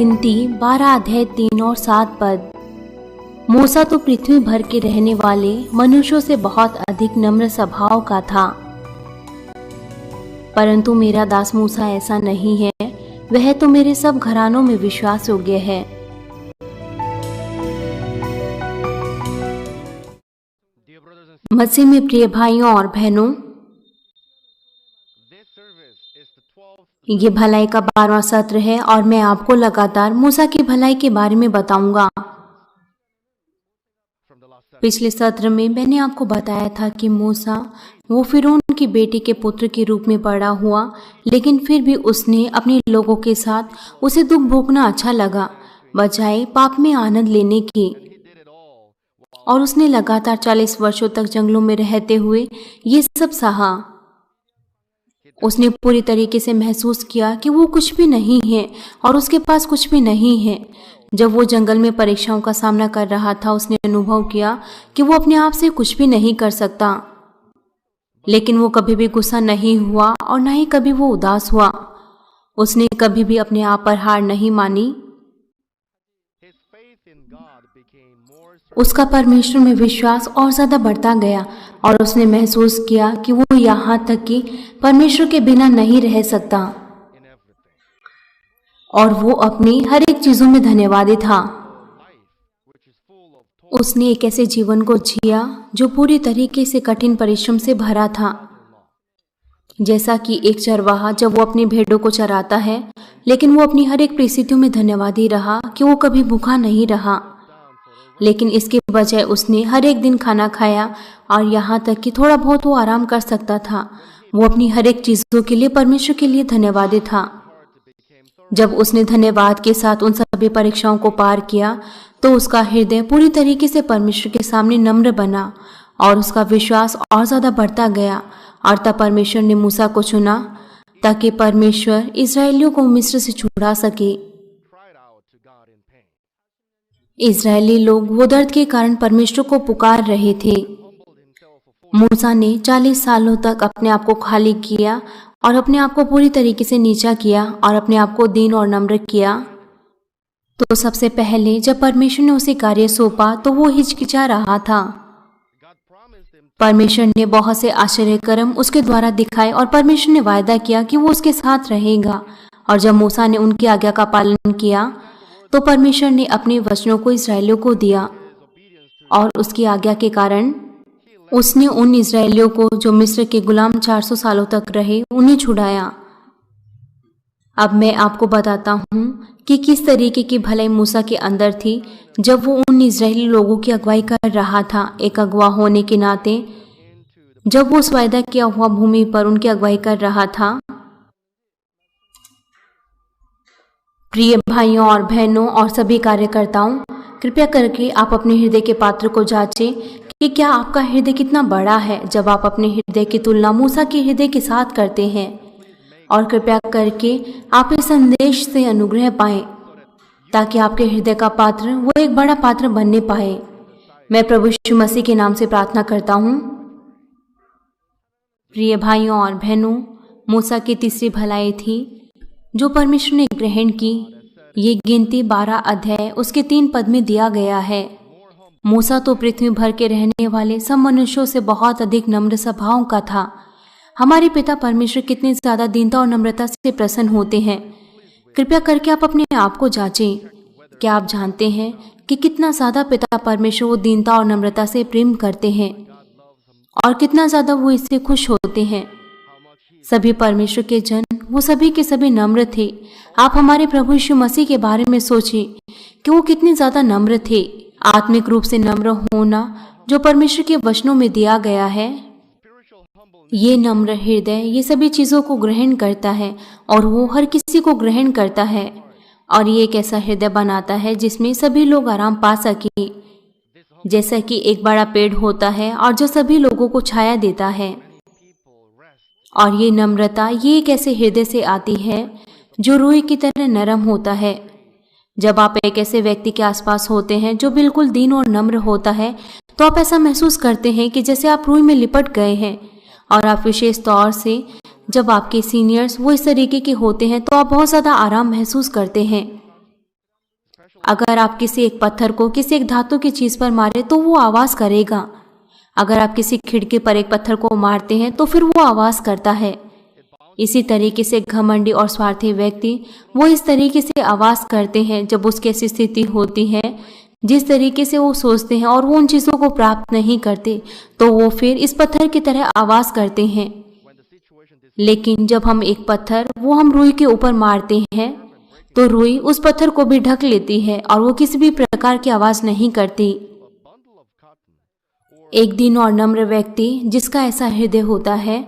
गिनती 12 अध्याय 3 और 7 पद। मूसा तो पृथ्वी भर के रहने वाले मनुष्यों से बहुत अधिक नम्र स्वभाव का था, परंतु मेरा दास मूसा ऐसा नहीं है। वह तो मेरे सब घरानों में विश्वास योग्य है। मसीह में प्रिय भाइयों और बहनों, ये भलाई का 12वां सत्र है और मैं आपको लगातार मूसा की भलाई के बारे में बताऊंगा। पिछले सत्र में मैंने आपको बताया था कि मूसा वो फिरौन की बेटी के पुत्र के रूप में पैदा हुआ, लेकिन फिर भी उसने अपने लोगों के साथ उसे दुख भोगना अच्छा लगा बजाय पाप में आनंद लेने के। और उसने लगातार 40 वर्षों तक जंगलों में रहते हुए ये सब सहा। उसने पूरी तरीके से महसूस किया कि वो कुछ भी नहीं है और उसके पास कुछ भी नहीं है। जब वो जंगल में परीक्षाओं का सामना कर रहा था, उसने अनुभव किया कि वो अपने आप से कुछ भी नहीं कर सकता, लेकिन वो कभी भी गुस्सा नहीं हुआ और न ही कभी वो उदास हुआ। उसने कभी भी अपने आप पर हार नहीं मानी। उसका परमेश्वर में विश्वास और ज्यादा बढ़ता गया और उसने महसूस किया कि वो यहाँ तक कि परमेश्वर के बिना नहीं रह सकता और वो अपनी हर एक चीजों में धन्यवादी था। उसने एक ऐसे जीवन को जिया जो पूरी तरीके से कठिन परिश्रम से भरा था। जैसा कि एक चरवाहा जब वो अपनी भेड़ों को चराता है, लेकिन वो अपनी हर एक परिस्थितियों में धन्यवादी रहा कि वो कभी भूखा नहीं रहा, लेकिन इसके बजाय उसने हर एक दिन खाना खाया और यहाँ तक कि थोड़ा बहुत वो आराम कर सकता था। वो अपनी हर एक चीजों के लिए परमेश्वर के लिए धन्यवादी था। जब उसने धन्यवाद के साथ उन सभी परीक्षाओं को पार किया तो उसका हृदय पूरी तरीके से परमेश्वर के सामने नम्र बना और उसका विश्वास और ज्यादा बढ़ता गया। और तब परमेश्वर ने मूसा को चुना ताकि परमेश्वर इस्राएलियों को मिस्र से छुड़ा सके। इस्राएली लोग वो दर्द के कारण परमेश्वर को पुकार रहे थे। मूसा ने 40 सालों तक अपने आप को खाली किया और अपने आप को पूरी तरीके से नीचा किया और अपने आप को दीन और नम्र किया। तो सबसे पहले जब परमेश्वर ने उसे कार्य सौंपा तो वो हिचकिचा रहा था। परमेश्वर ने बहुत से आश्चर्य कर्म उसके द्वारा दिखाए और परमेश्वर ने वायदा किया कि वो उसके साथ रहेगा। और जब मूसा ने उनकी आज्ञा का पालन किया तो परमेश्वर ने अपने वचनों को इस्राएलियों को दिया और उसकी आज्ञा के कारण उसने उन इस्राएलियों को जो मिस्र के गुलाम 400 सालों तक रहे, उन्हें छुड़ाया। अब मैं आपको बताता हूँ कि किस तरीके की भलाई मूसा के अंदर थी जब वो उन इस्राएली लोगों की अगुवाई कर रहा था। एक अगुवा होने के नाते जब वो उस वायदा किया हुआ भूमि पर उनकी अगुवाई कर रहा था। प्रिय भाइयों और बहनों और सभी कार्यकर्ताओं, कृपया करके आप अपने हृदय के पात्र को जांचें कि क्या आपका हृदय कितना बड़ा है जब आप अपने हृदय की तुलना मूसा के हृदय के साथ करते हैं। और कृपया करके आप इस संदेश से अनुग्रह पाएं ताकि आपके हृदय का पात्र वो एक बड़ा पात्र बनने पाए। मैं प्रभु यीशु मसीह के नाम से प्रार्थना करता हूँ। प्रिय भाइयों और बहनों, मूसा की तीसरी भलाई थी जो परमेश्वर ने ग्रहण की। ये गिनती 12 अध्याय उसके 3 पद में दिया गया है। मूसा तो पृथ्वी भर के रहने वाले सब मनुष्यों से बहुत अधिक नम्र स्वभाव का था। हमारे पिता परमेश्वर कितनी ज्यादा दीनता और नम्रता से प्रसन्न होते हैं। कृपया करके आप अपने आप को जांचें। क्या आप जानते हैं कि कितना ज्यादा पिता परमेश्वर वो दीनता और नम्रता से प्रेम करते हैं और कितना ज्यादा वो इससे खुश होते हैं। सभी परमेश्वर के जन वो सभी के सभी नम्र थे। आप हमारे प्रभु यीशु मसीह के बारे में सोचें कि वो कितने ज्यादा नम्र थे। आत्मिक रूप से नम्र होना जो परमेश्वर के वचनों में दिया गया है। ये नम्र हृदय ये सभी चीजों को ग्रहण करता है और वो हर किसी को ग्रहण करता है और ये एक ऐसा हृदय बनाता है जिसमें सभी लोग आराम पा सके, जैसा कि एक बड़ा पेड़ होता है और जो सभी लोगों को छाया देता है। और ये नम्रता ये एक ऐसे हृदय से आती है जो रुई की तरह नरम होता है। जब आप एक ऐसे व्यक्ति के आसपास होते हैं जो बिल्कुल दीन और नम्र होता है तो आप ऐसा महसूस करते हैं कि जैसे आप रुई में लिपट गए हैं। और आप विशेष तौर से जब आपके सीनियर्स वो इस तरीके के होते हैं तो आप बहुत ज़्यादा आराम महसूस करते हैं। अगर आप किसी एक पत्थर को किसी एक धातु की चीज पर मारे तो वो आवाज करेगा। अगर आप किसी खिड़की पर एक पत्थर को मारते हैं तो फिर वो आवाज करता है। इसी तरीके से घमंडी और स्वार्थी व्यक्ति वो इस तरीके से आवाज करते हैं जब उसकी ऐसी स्थिति होती है जिस तरीके से वो सोचते हैं और वो उन चीजों को प्राप्त नहीं करते तो वो फिर इस पत्थर की तरह आवाज करते हैं। लेकिन जब हम एक पत्थर वो हम रुई के ऊपर मारते हैं तो रुई उस पत्थर को भी ढक लेती है और वो किसी भी प्रकार की आवाज नहीं करती। एक दीन और नम्र व्यक्ति जिसका ऐसा हृदय होता है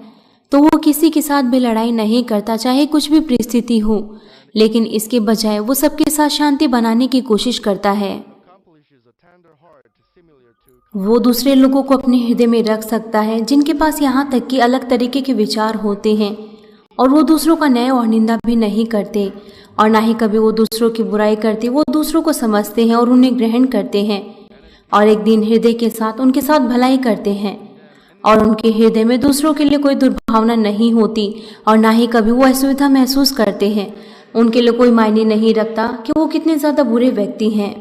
तो वो किसी के साथ भी लड़ाई नहीं करता, चाहे कुछ भी परिस्थिति हो, लेकिन इसके बजाय वो सबके साथ शांति बनाने की कोशिश करता है। वो दूसरे लोगों को अपने हृदय में रख सकता है जिनके पास यहाँ तक कि अलग तरीके के विचार होते हैं, और वो दूसरों का न्याय और निंदा भी नहीं करते और ना ही कभी वो दूसरों की बुराई करते। वो दूसरों को समझते हैं और उन्हें ग्रहण करते हैं और एक दिन हृदय के साथ उनके साथ भलाई करते हैं, और उनके हृदय में दूसरों के लिए कोई दुर्भावना नहीं होती और ना ही कभी वो असुविधा महसूस करते हैं। उनके लिए कोई मायने नहीं रखता कि वो कितने ज्यादा बुरे व्यक्ति हैं।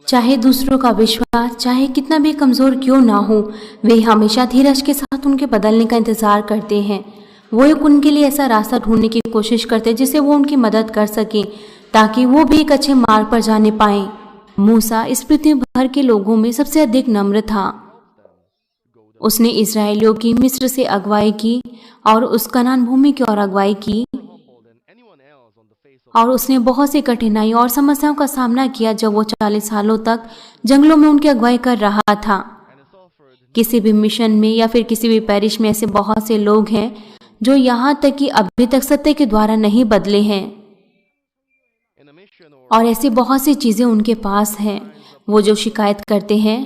चाहे दूसरों का विश्वास चाहे कितना भी कमजोर क्यों ना हो, वे हमेशा धीरज के साथ उनके बदलने का इंतजार करते हैं। वो एक उनके लिए ऐसा रास्ता ढूंढने की कोशिश करते हैं जिससे वो उनकी मदद कर सके ताकि वो भी एक अच्छे मार्ग पर जाने पाए। मूसा इस पृथ्वी भर के लोगों में सबसे अधिक नम्र था। उसने इस्राएलियों की मिस्र से अगुवाई की और उस कनान भूमि की ओर अगुवाई की, और उसने बहुत सी कठिनाइयों और समस्याओं का सामना किया जब वो 40 सालों तक जंगलों में उनकी अगुवाई कर रहा था। किसी भी मिशन में या फिर किसी भी पैरिश में ऐसे बहुत से लोग हैं जो यहाँ तक कि अभी तक सत्य के द्वारा नहीं बदले हैं, और ऐसी बहुत सी चीजें उनके पास हैं। वो जो शिकायत करते हैं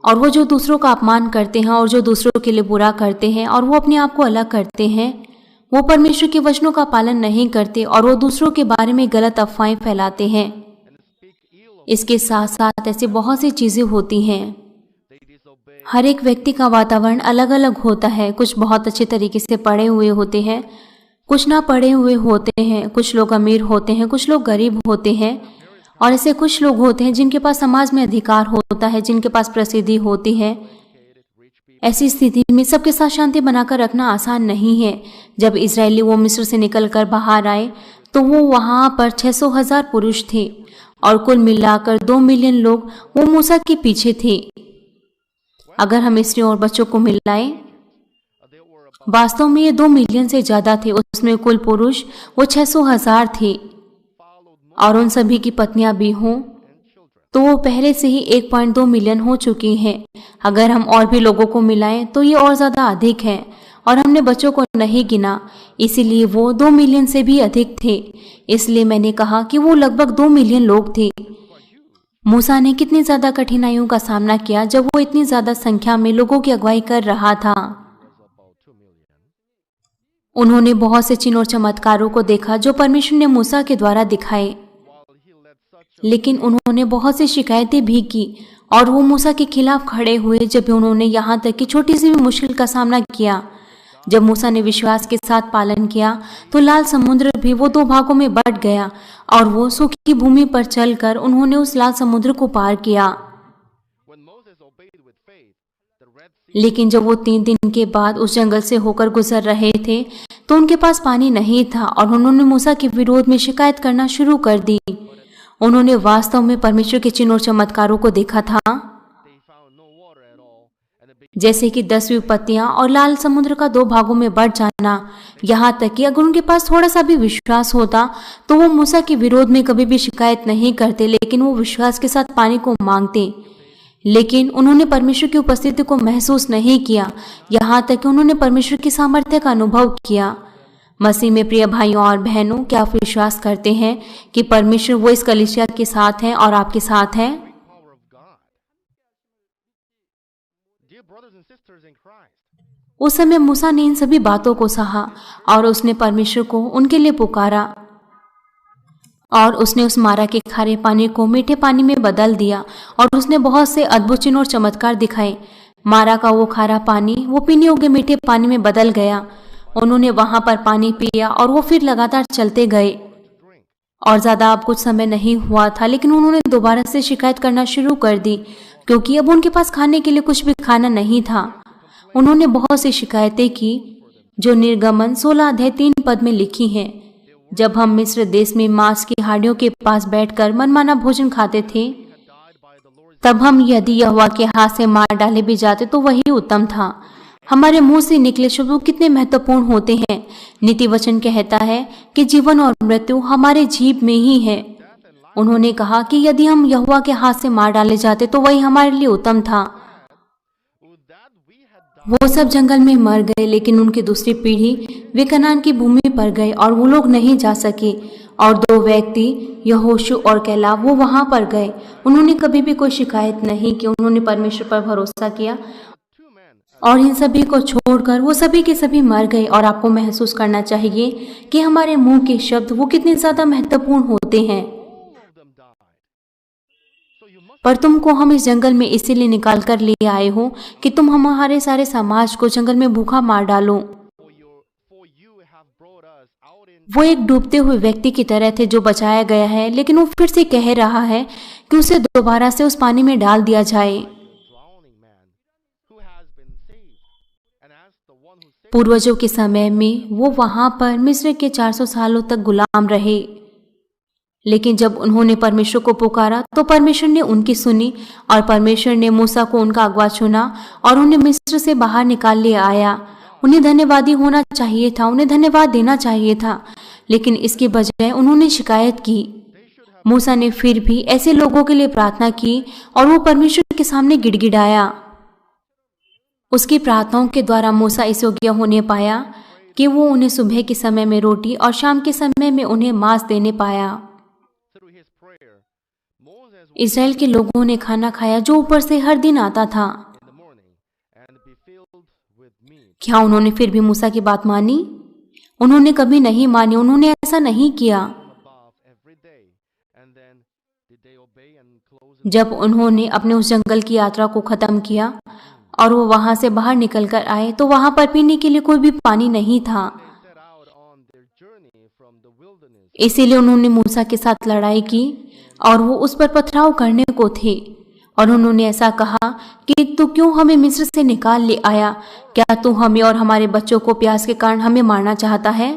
और वो जो दूसरों का अपमान करते हैं और जो दूसरों के लिए बुरा करते हैं और वो अपने आप को अलग करते हैं, वो परमेश्वर के वचनों का पालन नहीं करते और वो दूसरों के बारे में गलत अफवाहें फैलाते हैं। इसके साथ साथ ऐसी बहुत सी चीजें होती हैं। हर एक व्यक्ति का वातावरण अलग अलग होता है। कुछ बहुत अच्छे तरीके से पढ़े हुए होते हैं, कुछ ना पढ़े हुए होते हैं, कुछ लोग अमीर होते हैं, कुछ लोग गरीब होते हैं, और ऐसे कुछ लोग होते हैं जिनके पास समाज में अधिकार होता है, जिनके पास प्रसिद्धि होती है। ऐसी स्थिति में सबके साथ शांति बनाकर रखना आसान नहीं है। जब इजरायली वो मिस्र से निकलकर बाहर आए तो वो वहां पर 600,000 पुरुष थे और कुल मिलाकर 2 मिलियन लोग वो मूसा के पीछे थे। अगर हम स्त्रियों और बच्चों को मिलाएं, वास्तव में ये 2 मिलियन से ज्यादा थे। उसमें कुल पुरुष वो 600,000 थे, और उन सभी की पत्नियां भी हों तो वो पहले से ही 1.2 मिलियन हो चुकी हैं। अगर हम और भी लोगों को मिलाएं तो ये और ज्यादा अधिक है, और हमने बच्चों को नहीं गिना, इसीलिए वो 2 मिलियन से भी अधिक थे। इसलिए मैंने कहा कि वो लगभग 2 मिलियन लोग थे। मूसा ने कितनी ज्यादा कठिनाइयों का सामना किया जब वो इतनी ज्यादा संख्या में लोगों की अगुवाई कर रहा था। उन्होंने बहुत से चिन्ह और चमत्कारों को देखा जो परमेश्वर ने मूसा के द्वारा दिखाए, लेकिन उन्होंने बहुत सी शिकायतें भी की और वो मूसा के खिलाफ खड़े हुए जब भी उन्होंने यहाँ तक कि छोटी सी भी मुश्किल का सामना किया। जब मूसा ने विश्वास के साथ पालन किया तो लाल समुद्र भी वो 2 भागों में बंट गया और वो सूखी भूमि पर चलकर उन्होंने उस लाल समुद्र को पार किया। लेकिन जब वो 3 दिन के बाद उस जंगल से होकर गुजर रहे थे तो उनके पास पानी नहीं था और उन्होंने मूसा के विरोध में शिकायत करना शुरू कर दी। उन्होंने वास्तव में परमेश्वर के चिन्ह और चमत्कारों को देखा था, जैसे कि 10 विपत्तियां और लाल समुद्र का 2 भागों में बंट जाना। यहाँ तक कि अगर उनके पास थोड़ा सा भी विश्वास होता तो वो मूसा के विरोध में कभी भी शिकायत नहीं करते, लेकिन वो विश्वास के साथ पानी को मांगते। लेकिन उन्होंने परमेश्वर की उपस्थिति को महसूस नहीं किया, यहाँ तक कि उन्होंने परमेश्वर की सामर्थ्य का अनुभव किया। मसीह में प्रिय भाइयों और बहनों, क्या आप विश्वास करते हैं कि परमेश्वर वो इस कलीसिया के साथ हैं और आपके साथ हैं? उस समय मूसा ने इन सभी बातों को सहा और उसने परमेश्वर को उनके लिए पुकारा, और उसने उस मारा के खारे पानी को मीठे पानी में बदल दिया, और उसने बहुत से अद्भुत चिन्ह और चमत्कार दिखाए। मारा का वो खारा पानी वो पीने योग्य मीठे पानी में बदल गया। उन्होंने वहां पर पानी पिया और वो फिर लगातार चलते गए। और ज़्यादा अब कुछ समय नहीं हुआ था, लेकिन उन्होंने दोबारा से शिकायत करना शुरू कर दी क्योंकि अब उनके पास खाने के लिए कुछ भी खाना नहीं था। उन्होंने बहुत सी शिकायतें की जो निर्गमन 16 अध्याय 3 पद में लिखी हैं। जब हम मिस्र देश में मांस की हाड़ियों के पास बैठकर मनमाना भोजन खाते थे, तब हम यदि यहोवा के हाथ से मार डाले भी जाते तो वही उत्तम था। हमारे मुंह से निकले शब्द कितने महत्वपूर्ण होते हैं। नीति वचन कहता है कि जीवन और मृत्यु हमारे जीभ में ही है। उन्होंने कहा कि यदि हम यहोवा के हाथ से मार डाले जाते तो वही हमारे लिए उत्तम था। वो सब जंगल में मर गए, लेकिन उनकी दूसरी पीढ़ी वे कनान की भूमि पर गए और वो लोग नहीं जा सके। और 2 व्यक्ति यहोशू और कैलाब वो वहां पर गए। उन्होंने कभी भी कोई शिकायत नहीं की। उन्होंने परमेश्वर पर भरोसा किया और इन सभी को छोड़कर वो सभी के सभी मर गए। और आपको महसूस करना चाहिए कि हमारे मुंह के शब्द वो कितने ज्यादा महत्वपूर्ण होते हैं। पर तुमको हम इस जंगल में इसीलिए निकाल कर ले आए हो कि तुम हमारे सारे समाज को जंगल में भूखा मार डालो। वो एक डूबते हुए व्यक्ति की तरह थे जो बचाया गया है, लेकिन वो फिर से कह रहा है कि उसे दोबारा से उस पानी में डाल दिया जाए। पूर्वजों के समय में वो वहां पर मिस्र के 400 सालों तक गुलाम रहे, लेकिन जब उन्होंने परमेश्वर को पुकारा तो परमेश्वर ने उनकी सुनी और परमेश्वर ने मूसा को उनका अगवा चुना और उन्हें मिस्र से बाहर निकाल ले आया। उन्हें धन्यवादी होना चाहिए था, उन्हें धन्यवाद देना चाहिए था, लेकिन इसके बजाय उन्होंने शिकायत की। मूसा ने फिर भी ऐसे लोगों के लिए प्रार्थना की और वो परमेश्वर के सामने गिड़गिड़ाया। उसकी प्रार्थनाओं के द्वारा मूसा इस योग्य होने पाया कि वो उन्हें सुबह के समय में रोटी और शाम के समय में उन्हें मांस देने पाया। इस्राएल के लोगों ने खाना खाया जो ऊपर से हर दिन आता था। क्या उन्होंने फिर भी मूसा की बात मानी? उन्होंने कभी नहीं मानी। उन्होंने ऐसा नहीं किया। जब उन्होंने अपने उस जंगल की यात्रा को खत्म किया और वो वहां से बाहर निकलकर आए तो वहां पर पीने के लिए कोई भी पानी नहीं था। इसीलिए उन्होंने मूसा के साथ लड़ाई की और वो उस पर पथराव करने को थे और उन्होंने ऐसा कहा कि तू क्यों हमें मिस्र से निकाल ले आया? क्या तू हमें और हमारे बच्चों को प्यास के कारण हमें मारना चाहता है?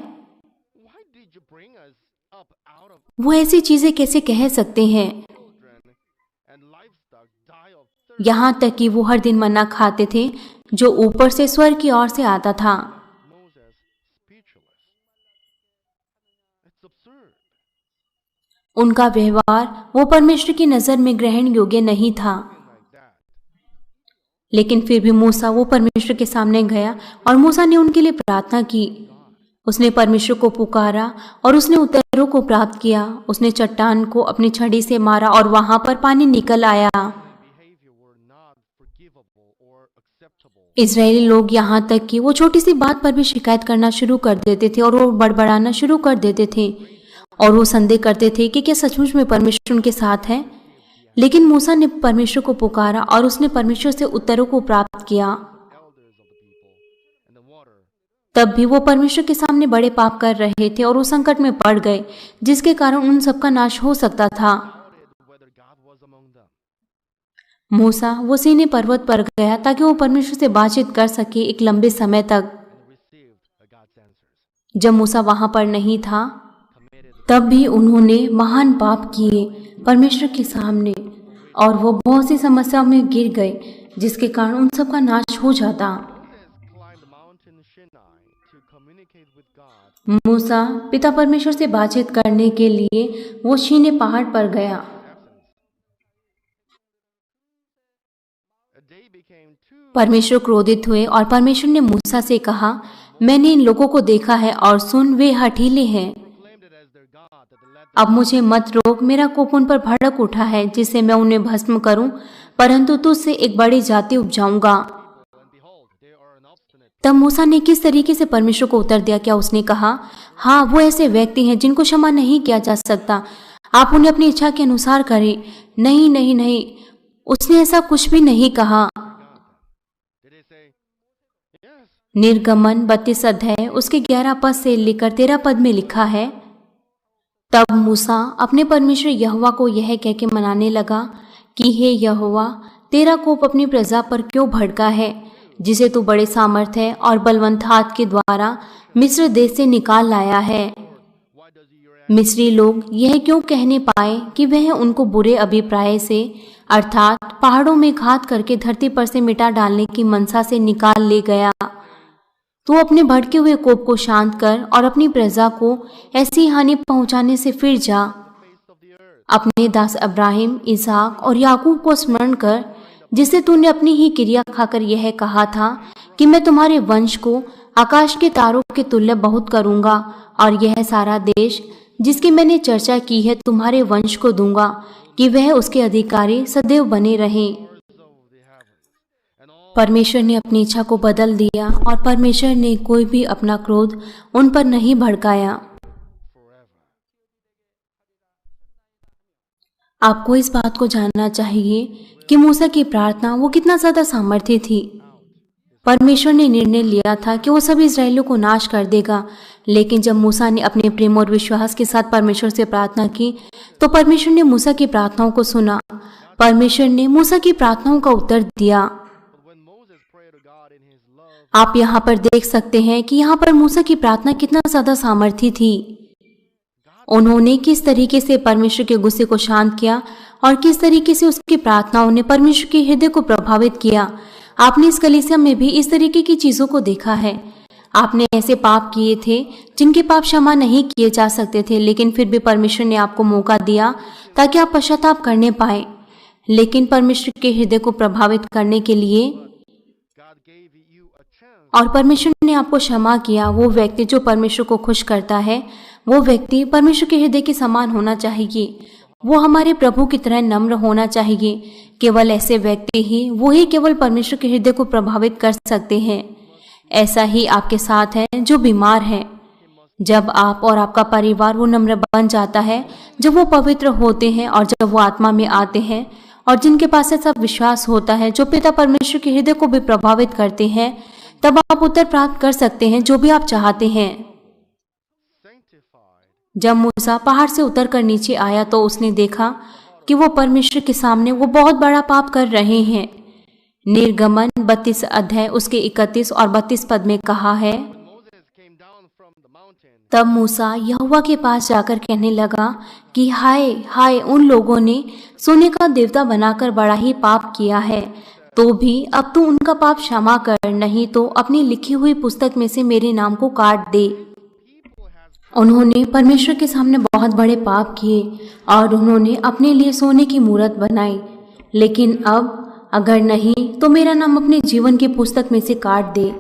वो ऐसी चीजें कैसे कह सकते हैं? यहाँ तक कि वो हर दिन मन्ना खाते थे जो ऊपर से स्वर्ग की ओर से आता था। उनका व्यवहार वो परमेश्वर की नजर में ग्रहण योग्य नहीं था। लेकिन फिर भी मूसा वो परमेश्वर के सामने गया और मूसा ने उनके लिए प्रार्थना की। उसने परमेश्वर को पुकारा और उसने उत्तरों को प्राप्त किया। उसने चट्टान को अपनी छड़ी से मारा और वहां पर पानी निकल आया। इजरायली लोग यहाँ तक कि वो छोटी सी बात पर भी शिकायत करना शुरू कर देते थे और वो बड़बड़ाना शुरू कर देते थे और वो संदेह करते थे कि क्या सचमुच में परमेश्वर उनके साथ है। लेकिन मूसा ने परमेश्वर को पुकारा और उसने परमेश्वर से उत्तरों को प्राप्त किया। तब भी वो परमेश्वर के सामने बड़े पाप कर रहे थे और वो संकट में पड़ गए, जिसके कारण उन सबका नाश हो सकता था। मूसा वो सीने पर्वत पर गया ताकि वो परमेश्वर से बातचीत कर सके एक लंबे समय तक। जब मूसा वहां पर नहीं था तब भी उन्होंने महान पाप किए परमेश्वर के सामने और वो बहुत सी समस्याओं में गिर गए, जिसके कारण उन सब का नाश हो जाता। मूसा पिता परमेश्वर से बातचीत करने के लिए वो शीने पहाड़ पर गया। परमेश्वर क्रोधित हुए और परमेश्वर ने मूसा से कहा, मैंने इन लोगों को देखा है और सुन, वे हठीले हैं। अब मुझे मत रोक, मेरा कोप उन पर भड़क उठा है जिससे मैं उन्हें भस्म करूं, परंतु तुझसे एक बड़ी जाति उपजाऊंगा। तब मूसा ने किस तरीके से परमेश्वर को उत्तर दिया? क्या उसने कहा, हाँ, वो ऐसे व्यक्ति हैं जिनको क्षमा नहीं किया जा सकता, आप उन्हें अपनी इच्छा के अनुसार करें। नहीं नहीं नहीं, उसने ऐसा कुछ भी नहीं कहा। निर्गमन 32 अध्याय उसके 11 पद से लेकर 13 पद में लिखा है, तब मूसा अपने परमेश्वर यहोवा को यह कह के मनाने लगा कि हे यहोवा, तेरा कोप अपनी प्रजा पर क्यों भड़का है, जिसे तू बड़े सामर्थ्य और बलवंत हाथ के द्वारा मिस्र देश से निकाल लाया है। मिस्री लोग यह क्यों कहने पाए कि वह उनको बुरे अभिप्राय से अर्थात पहाड़ों में घात करके धरती पर से मिटा डालने की मनसा से निकाल ले गया। तू अपने भड़के हुए कोप को शांत कर और अपनी प्रजा को ऐसी हानि पहुंचाने से फिर जा। अपने दास अब्राहिम, इसहाक और याकूब को स्मरण कर, जिसे तूने अपनी ही क्रिया खाकर यह कहा था कि मैं तुम्हारे वंश को आकाश के तारों के तुल्य बहुत करूंगा, और यह सारा देश जिसकी मैंने चर्चा की है तुम्हारे वंश को दूंगा कि वह उसके अधिकारी सदैव बने रहें। परमेश्वर ने अपनी इच्छा को बदल दिया और परमेश्वर ने कोई भी अपना क्रोध उन पर नहीं भड़काया। आपको इस बात को जानना चाहिए कि मूसा की प्रार्थना वो कितना ज्यादा सामर्थ्य थी। परमेश्वर ने निर्णय लिया था कि वो सभी इस्राएलियों को नाश कर देगा, लेकिन जब मूसा ने अपने प्रेम और विश्वास के साथ परमेश्वर से प्रार्थना की तो परमेश्वर ने मूसा की प्रार्थनाओं को सुना। परमेश्वर ने मूसा की प्रार्थनाओं का उत्तर दिया। आप यहाँ पर देख सकते हैं कि यहाँ पर मूसा की प्रार्थना कितना ज्यादा सामर्थ्य थी। उन्होंने किस तरीके से परमेश्वर के गुस्से को शांत किया और किस तरीके से उसकी प्रार्थनाओं ने परमेश्वर के हृदय को प्रभावित किया। आपने इस कलीसिया में भी इस तरीके की चीजों को देखा है। आपने ऐसे पाप किए थे जिनके पाप क्षमा नहीं किए जा सकते थे, लेकिन फिर भी परमेश्वर ने आपको मौका दिया ताकि आप पश्चाताप करने पाए। लेकिन परमेश्वर के हृदय को प्रभावित करने के लिए और परमेश्वर ने आपको क्षमा किया, वो व्यक्ति जो परमेश्वर को खुश करता है, वो व्यक्ति परमेश्वर के हृदय के समान होना चाहिए। वो हमारे प्रभु की तरह नम्र होना चाहिए। केवल ऐसे व्यक्ति ही वो ही केवल परमेश्वर के हृदय को प्रभावित कर सकते हैं। ऐसा ही आपके साथ है जो बीमार है। जब आप और आपका परिवार वो नम्र बन जाता है, जब वो पवित्र होते हैं और जब वो आत्मा में आते हैं और जिनके पास ऐसा विश्वास होता है जो पिता परमेश्वर के हृदय को भी प्रभावित करते हैं, तब आप उत्तर प्राप्त कर सकते हैं जो भी आप चाहते हैं। जब मूसा पहाड़ से उतरकर नीचे आया तो उसने देखा कि वो परमेश्वर के सामने वो बहुत बड़ा पाप कर रहे हैं। निर्गमन 32 अध्याय उसके 31 और 32 पद में कहा है, तब मूसा यहोवा के पास जाकर कहने लगा कि हाय हाय, उन लोगों ने सोने का देवता बनाकर बड़ा ही पाप किया है। तो भी अब तू उनका पाप क्षमा कर, नहीं तो अपनी लिखी हुई पुस्तक में से मेरे नाम को काट दे। उन्होंने परमेश्वर के सामने बहुत बड़े पाप किए और उन्होंने अपने लिए सोने की मूरत बनाई, लेकिन अब अगर नहीं तो मेरा नाम अपने जीवन की पुस्तक में से काट दे।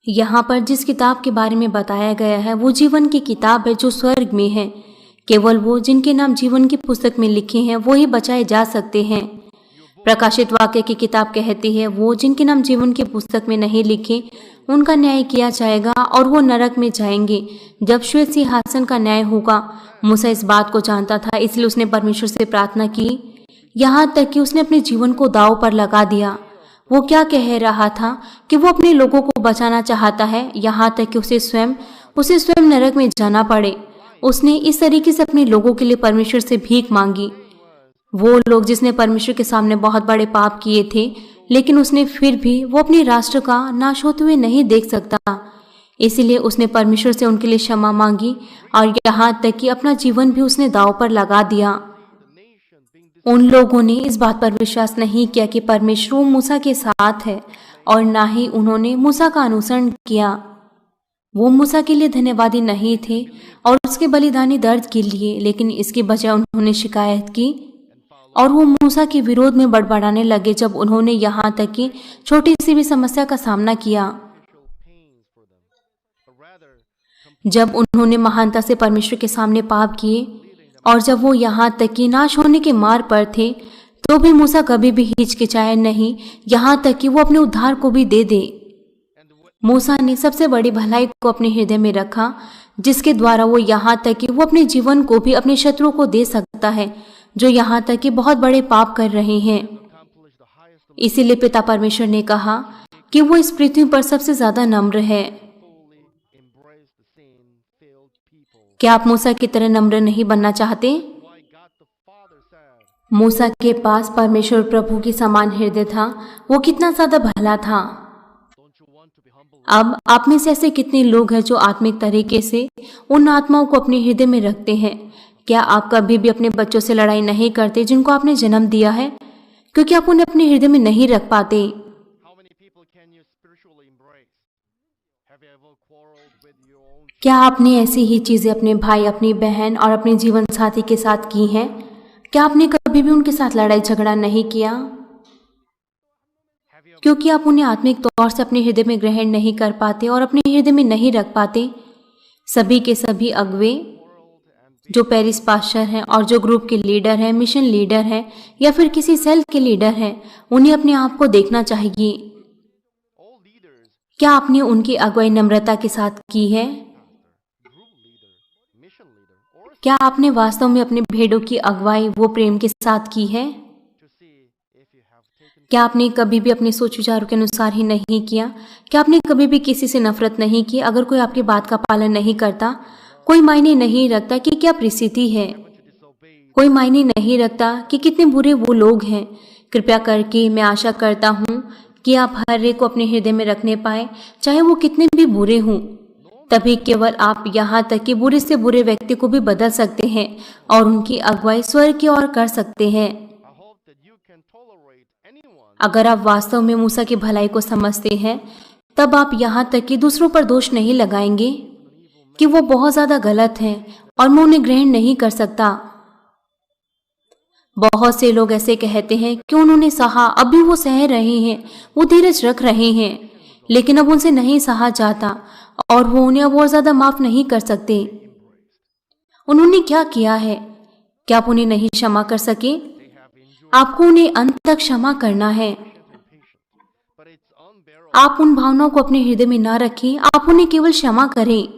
यहाँ पर जिस किताब के बारे में बताया गया है वो जीवन की किताब है जो स्वर्ग में है। केवल वो जिनके नाम जीवन की पुस्तक में लिखे हैं वो ही बचाए जा सकते हैं। प्रकाशित वाक्य की किताब कहती है वो जिनके नाम जीवन की पुस्तक में नहीं लिखे उनका न्याय किया जाएगा और वो नरक में जाएंगे जब श्वेत सिंहासन का न्याय होगा। मूसा इस बात को जानता था, इसलिए उसने परमेश्वर से प्रार्थना की, यहाँ तक कि उसने अपने जीवन को दांव पर लगा दिया। वो क्या कह रहा था कि वो अपने लोगों को बचाना चाहता है, यहाँ तक कि उसे स्वयं नरक में जाना पड़े। उसने इस तरीके से अपने लोगों के लिए परमेश्वर से भीख मांगी। वो लोग जिसने परमेश्वर के सामने बहुत बड़े पाप किए थे, लेकिन उसने फिर भी वो अपने राष्ट्र का नाश होते हुए नहीं देख सकता, इसलिए उसने परमेश्वर से उनके लिए क्षमा मांगी और यहाँ तक कि अपना जीवन भी उसने दांव पर लगा दिया। उन लोगों ने इस बात पर विश्वास नहीं किया कि परमेश्वर मूसा के साथ है और ना ही उन्होंने मूसा का अनुसरण किया। वो मूसा के लिए धन्यवादी नहीं थे और उसके बलिदानी दर्द के लिए, लेकिन इसके बजाय उन्होंने शिकायत की और वो मूसा के विरोध में बड़बड़ाने लगे जब उन्होंने यहाँ तक कि छोटी सी भी समस्या का सामना किया। जब उन्होंने महानता से परमेश्वर के सामने पाप किए और जब वो यहाँ तक कि नाश होने के मार्ग पर थे, तो भी मूसा कभी भी हिचकिचाया नहीं, यहाँ तक कि वो अपने उद्धार को भी दे दे। मूसा ने सबसे बड़ी भलाई को अपने हृदय में रखा, जिसके द्वारा वो यहाँ तक कि वो अपने जीवन को भी अपने शत्रुओं को दे सकता है जो यहाँ तक कि बहुत बड़े पाप कर रहे हैं। इसीलिए पिता परमेश्वर ने कहा कि वो इस पृथ्वी पर सबसे ज्यादा नम्र है। क्या आप मूसा की तरह नम्र नहीं बनना चाहते? मूसा के पास परमेश्वर प्रभु की समान हृदय था। वो कितना ज्यादा भला था। अब आप में से ऐसे कितने लोग हैं जो आत्मिक तरीके से उन आत्माओं को अपने हृदय में रखते हैं? क्या आप कभी भी अपने बच्चों से लड़ाई नहीं करते जिनको आपने जन्म दिया है, क्योंकि आप उन्हें अपने हृदय में नहीं रख पाते? क्या आपने ऐसी ही चीजें अपने भाई, अपनी बहन और अपने जीवन साथी के साथ की हैं? क्या आपने कभी भी उनके साथ लड़ाई झगड़ा नहीं किया? क्योंकि आप उन्हें आत्मिक तौर से अपने हृदय में ग्रहण नहीं कर पाते और अपने हृदय में नहीं रख पाते। सभी के सभी अगुवे जो पेरिस पास्टर हैं और जो ग्रुप के लीडर हैं, मिशन लीडर हैं या फिर किसी सेल के लीडर हैं, उन्हें अपने आप को देखना चाहिए। क्या आपने उनकी अगुवाई नम्रता के साथ की है? क्या आपने वास्तव में अपने भेड़ों की अगुवाई वो प्रेम के साथ की है? क्या आपने कभी भी अपने सोच विचारों के अनुसार ही नहीं किया? क्या आपने कभी भी किसी से नफरत नहीं की अगर कोई आपकी बात का पालन नहीं करता? कोई मायने नहीं रखता कि क्या परिस्थिति है, कोई मायने नहीं रखता कि कितने बुरे वो लोग हैं। कृपया करके मैं आशा करता हूँ कि आप हर एक को अपने हृदय में रखने पाए, चाहे वो कितने भी बुरे हों। तभी केवल आप यहाँ तक कि बुरे से बुरे व्यक्ति को भी बदल सकते हैं और उनकी अगुवाई स्वर्ग की ओर कर सकते हैं। अगर आप वास्तव में मूसा की भलाई को समझते हैं, तब आप यहाँ तक कि दूसरों पर दोष नहीं लगाएंगे कि वो बहुत ज्यादा गलत हैं और मैं उन्हें ग्रहण नहीं कर सकता। बहुत से लोग ऐसे कहते हैं कि उन्होंने सहा, अभी वो सह रहे हैं, वो धीरज रख रहे हैं, लेकिन अब उनसे नहीं सहा जाता और वो उन्हें अब और ज्यादा माफ नहीं कर सकते। उन्होंने क्या किया है? क्या आप उन्हें नहीं क्षमा कर सके? आपको उन्हें अंत तक क्षमा करना है। आप उन भावनाओं को अपने हृदय में ना रखें, आप उन्हें केवल क्षमा करें,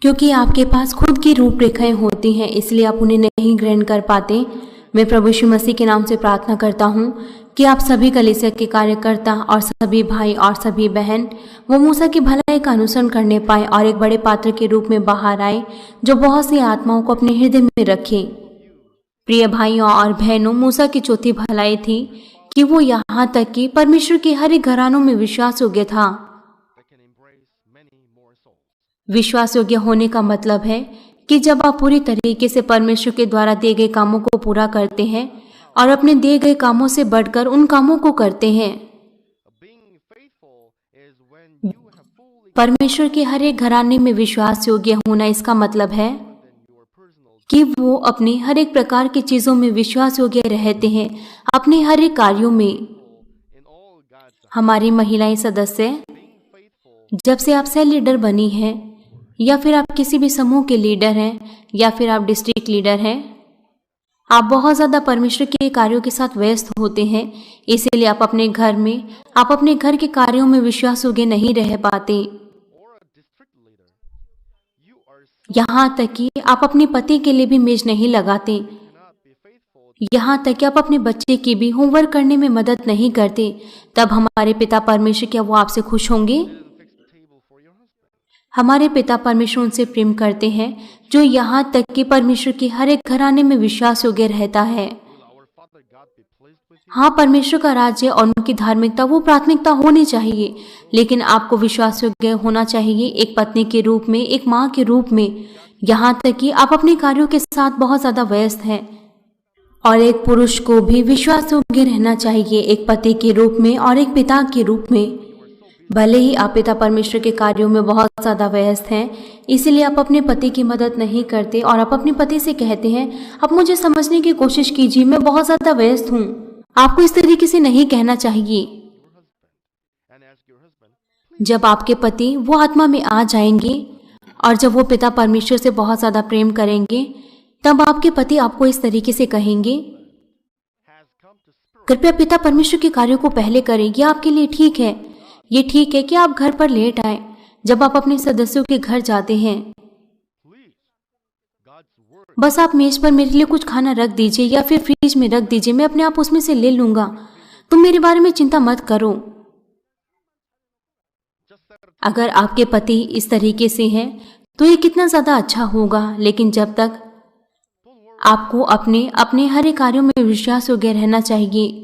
क्योंकि आपके पास खुद की रूपरेखाएं होती हैं, इसलिए आप उन्हें नहीं ग्रहण कर पाते। मैं प्रभु यीशु मसीह के नाम से प्रार्थना करता हूँ कि आप सभी कलीसिया के कार्यकर्ता और सभी भाई और सभी बहन वो मूसा की भलाई का अनुसरण करने पाए और एक बड़े पात्र के रूप में बाहर आए जो बहुत सी आत्माओं को अपने हृदय में रखे। प्रिय भाइयों और बहनों, मूसा की चौथी भलाई थी कि वो यहाँ तक कि परमेश्वर के हर एक घरानों में विश्वास योग्य था। विश्वास योग्य होने का मतलब है कि जब आप पूरी तरीके से परमेश्वर के द्वारा दिए गए कामों को पूरा करते हैं और अपने दिए गए कामों से बढ़कर उन कामों को करते हैं। परमेश्वर के हर एक घराने में विश्वास योग्य होना, इसका मतलब है कि वो अपने हर एक प्रकार की चीजों में विश्वास योग्य रहते हैं, अपने हर एक कार्यों में। हमारी महिलाएं सदस्य, जब से आप सेल लीडर बनी हैं या फिर आप किसी भी समूह के लीडर हैं या फिर आप डिस्ट्रिक्ट लीडर हैं, आप बहुत ज्यादा परमेश्वर के कार्यों के साथ व्यस्त होते हैं। इसीलिए आप अपने घर में, आप अपने घर के कार्यों में विश्वास योग्य नहीं रह पाते। यहाँ तक कि आप अपने पति के लिए भी मेज नहीं लगाते। यहाँ तक कि आप अपने बच्चे की भी होमवर्क करने में मदद नहीं करते। तब हमारे पिता परमेश्वर, क्या वो आपसे खुश होंगे? हमारे पिता परमेश्वर उनसे प्रेम करते हैं जो यहाँ तक कि परमेश्वर के हर एक घराने में विश्वास योग्य रहता है। हाँ, परमेश्वर का राज्य और उनकी धार्मिकता वो प्राथमिकता होनी चाहिए, लेकिन आपको विश्वास योग्य होना चाहिए एक पत्नी के रूप में, एक माँ के रूप में। यहाँ तक कि आप अपने कार्यों के साथ बहुत ज्यादा व्यस्त हैं। और एक पुरुष को भी विश्वास योग्य रहना चाहिए एक पति के रूप में और एक पिता के रूप में। भले ही आप पिता परमेश्वर के कार्यों में बहुत ज्यादा व्यस्त हैं, इसलिए आप अपने पति की मदद नहीं करते और आप अपने पति से कहते हैं, आप मुझे समझने की कोशिश कीजिए, मैं बहुत ज्यादा व्यस्त हूँ। आपको इस तरीके से नहीं कहना चाहिए। जब आपके पति वो आत्मा में आ जाएंगे और जब वो पिता परमेश्वर से बहुत ज्यादा प्रेम करेंगे, तब आपके पति आपको इस तरीके से कहेंगे, कृपया पिता परमेश्वर के कार्यों को पहले करें। यह आपके लिए ठीक है। ये ठीक है कि आप घर पर लेट आए जब आप अपने सदस्यों के घर जाते हैं। बस आप मेज पर मेरे लिए कुछ खाना रख दीजिए या फिर फ्रिज में रख दीजिए, मैं अपने आप उसमें से ले लूंगा। तुम मेरे बारे में चिंता मत करो। अगर आपके पति इस तरीके से हैं तो ये कितना ज़्यादा अच्छा होगा। लेकिन जब तक आपको अपने अपने हर एक कार्यों में विश्वास योग्य रहना चाहिए।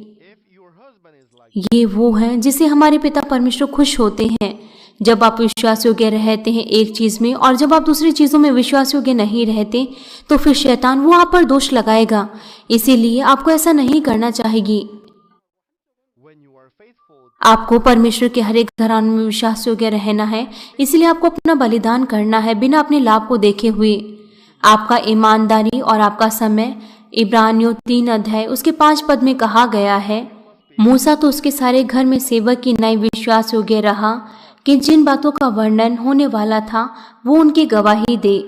ये वो है जिससे हमारे पिता परमेश्वर खुश होते हैं। जब आप विश्वास योग्य रहते हैं एक चीज में और जब आप दूसरी चीजों में विश्वास योग्य नहीं रहते तो फिर शैतान वो आप पर दोष लगाएगा। इसीलिए आपको ऐसा नहीं करना चाहिए। आपको परमेश्वर के हर एक घराने में विश्वास योग्य रहना है। इसलिए आपको अपना बलिदान करना है बिना अपने लाभ को देखे हुए। आपका ईमानदारी और आपका समय इब्रानियों 3 अध्याय उसके 5 पद में कहा गया है। मूसा तो उसके सारे घर में सेवक की नई विश्वास योग्य रहा कि जिन बातों का वर्णन होने वाला था वो उनकी गवाही दे।